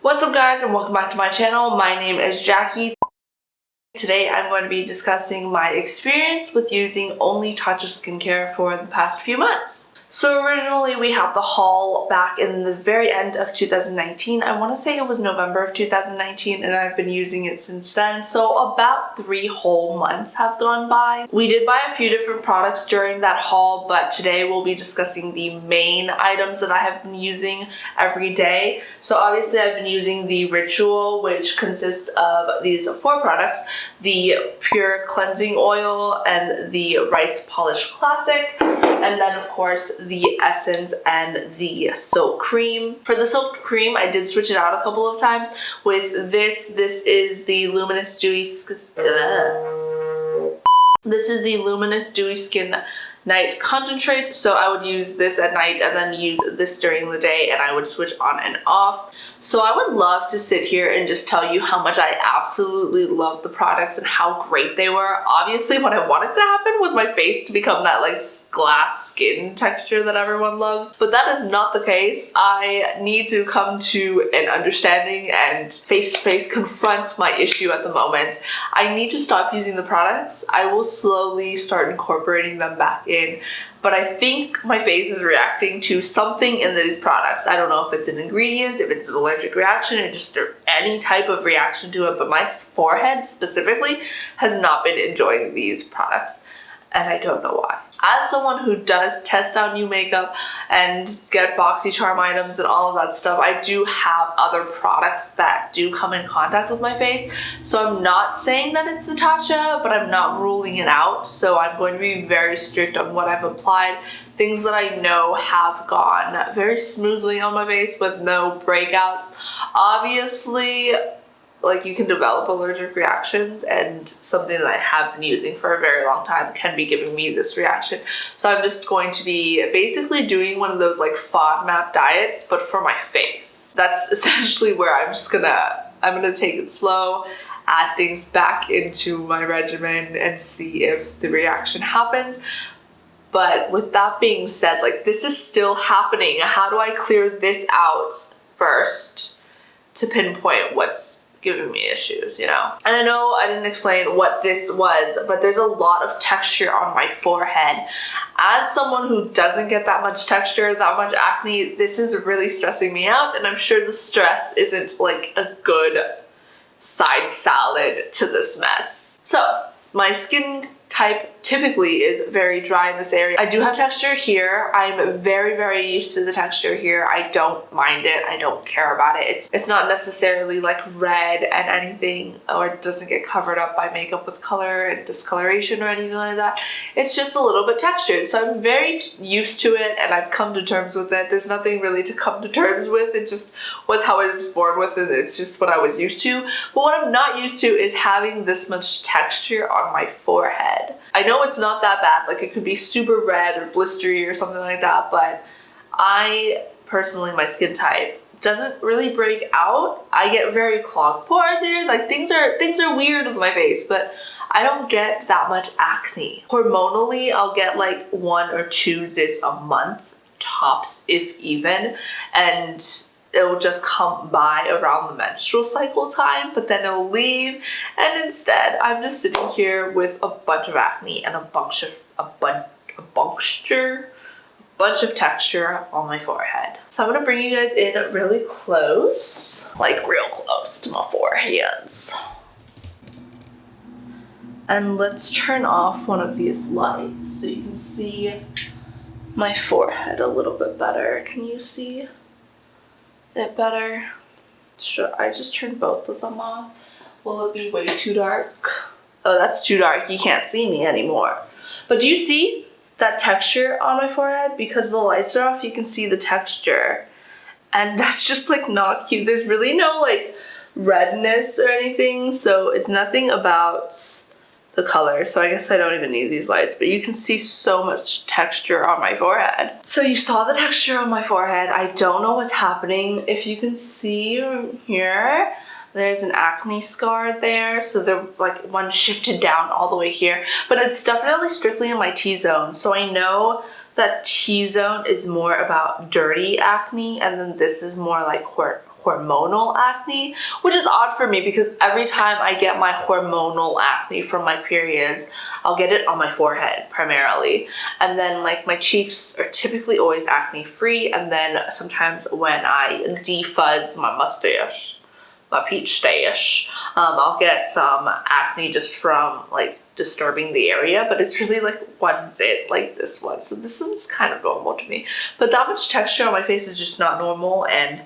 What's up guys, and welcome back to my channel. My name is Jackie. Today I'm going to be discussing my experience with using only Tatcha skincare for the past few months. So originally we had the haul back in the very end of 2019. I want to say it was November of 2019, and I've been using it since then. So about 3 whole months have gone by. We did buy a few different products during that haul, but today we'll be discussing the main items that I have been using every day. So obviously I've been using the Ritual, which consists of these 4 products: the Pure Cleansing Oil and the Rice Polish Classic, and then of course the Essence and the Soap Cream. For the Soap Cream, I did switch it out a couple of times with this. This is the Luminous Dewy Skin Night Concentrate. So I would use this at night and then use this during the day, and I would switch on and off. So I would love to sit here and just tell you how much I absolutely love the products and how great they were. Obviously what I wanted to happen was my face to become that like glass skin texture that everyone loves, but that is not the case. I need to come to an understanding and face-to-face confront my issue at the moment. I need to stop using the products. I will slowly start incorporating them back in, but I think my face is reacting to something in these products. I don't know if it's an ingredient, if it's an allergic reaction, or just any type of reaction to it, but my forehead specifically has not been enjoying these products, and I don't know why. As someone who does test out new makeup and get BoxyCharm items and all of that stuff, I do have other products that do come in contact with my face. So I'm not saying that it's the Tatcha, but I'm not ruling it out. So I'm going to be very strict on what I've applied. Things that I know have gone very smoothly on my face with no breakouts. Obviously, like, you can develop allergic reactions, and something that I have been using for a very long time can be giving me this reaction. So I'm just going to be basically doing one of those like FODMAP diets, but for my face. That's essentially where I'm gonna take it slow, add things back into my regimen and see if the reaction happens. But with that being said, like, this is still happening. How do I clear this out first to pinpoint what's giving me issues, you know? And I know I didn't explain what this was, but there's a lot of texture on my forehead. As someone who doesn't get that much texture, that much acne, this is really stressing me out, and I'm sure the stress isn't like a good side salad to this mess. So my skin type typically is very dry in this area. I do have texture here. I'm very, very used to the texture here. I don't mind it. I don't care about it. It's not necessarily like red and anything, or it doesn't get covered up by makeup with color and discoloration or anything like that. It's just a little bit textured. So I'm very used to it, and I've come to terms with it. There's nothing really to come to terms with. It just was how I was born with it. It's just what I was used to. But what I'm not used to is having this much texture on my forehead. I know it's not that bad, like it could be super red or blistery or something like that, but I personally, my skin type doesn't really break out. I get very clogged pores here, like things are weird with my face, but I don't get that much acne. Hormonally, I'll get like 1 or 2 zits a month, tops if even, and it will just come by around the menstrual cycle time, but then it'll leave, and instead I'm just sitting here with a bunch of acne and a bunch of texture on my forehead. So I'm gonna bring you guys in really close, like real close to my foreheads. And let's turn off one of these lights so you can see my forehead a little bit better. Can you see it better? Should I just turn both of them off? Will it be way too dark? Oh, that's too dark. You can't see me anymore. But do you see that texture on my forehead? Because the lights are off, you can see the texture. And that's just like not cute. There's really no like redness or anything, so it's nothing about the color, so I guess I don't even need these lights, but you can see so much texture on my forehead. So you saw the texture on my forehead. I don't know what's happening. If you can see here, there's an acne scar there, so they're like one shifted down all the way here, but it's definitely strictly in my T-zone. So I know that T-zone is more about dirty acne, and then this is more like hormonal acne, which is odd for me because every time I get my hormonal acne from my periods, I'll get it on my forehead primarily. And then like my cheeks are typically always acne free. And then sometimes when I defuzz my mustache, my peach stash, I'll get some acne just from like disturbing the area, but it's really like one zit like this one. So this one's kind of normal to me, but that much texture on my face is just not normal, and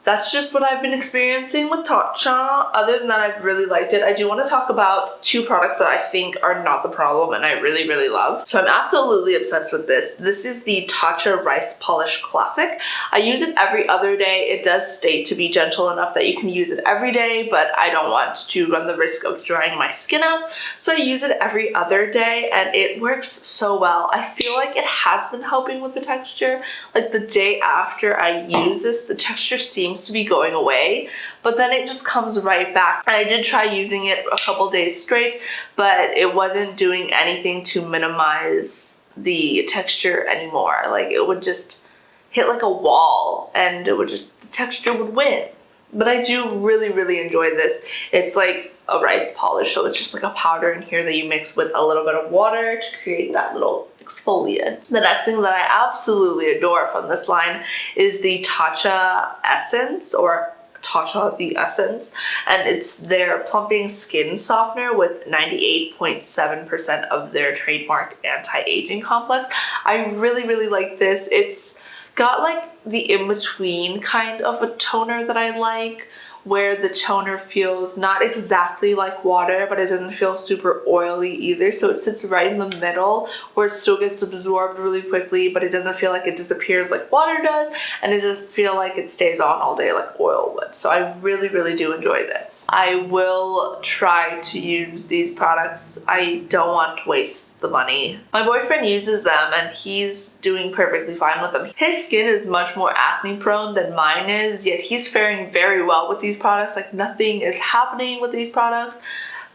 that's just what I've been experiencing with Tatcha. Other than that, I've really liked it. I do want to talk about two products that I think are not the problem and I really, really love. So I'm absolutely obsessed with this. This is the Tatcha Rice Polish Classic. I use it every other day. It does state to be gentle enough that you can use it every day, but I don't want to run the risk of drying my skin out. So I use it every other day and it works so well. I feel like it has been helping with the texture. Like the day after I use this, the texture seems to be going away, but then it just comes right back. And I did try using it a couple days straight, but it wasn't doing anything to minimize the texture anymore. Like it would just hit like a wall and it would just, the texture would win. But I do really, really enjoy this. It's like a rice polish, so it's just like a powder in here that you mix with a little bit of water to create that little exfoliant. The next thing that I absolutely adore from this line is the Tatcha Essence, or Tatcha the Essence, and it's their Plumping Skin Softener with 98.7% of their trademarked anti-aging complex. I really, really like this. It's got like the in-between kind of a toner that I like, where the toner feels not exactly like water, but it doesn't feel super oily either. So it sits right in the middle where it still gets absorbed really quickly, but it doesn't feel like it disappears like water does, and it doesn't feel like it stays on all day like oil would. So I really, really do enjoy this. I will try to use these products. I don't want to waste the money. My boyfriend uses them and he's doing perfectly fine with them. His skin is much more acne prone than mine is, yet he's faring very well with these products. Like nothing is happening with these products.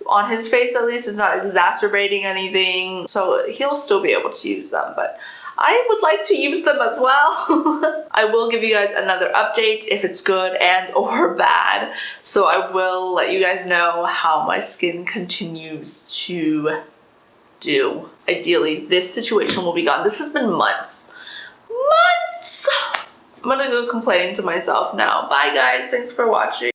On his face at least, it's not exacerbating anything. So he'll still be able to use them, but I would like to use them as well. I will give you guys another update if it's good and or bad. So I will let you guys know how my skin continues to do. Ideally, this situation will be gone. This has been months. Months! I'm gonna go complain to myself now. Bye guys, thanks for watching.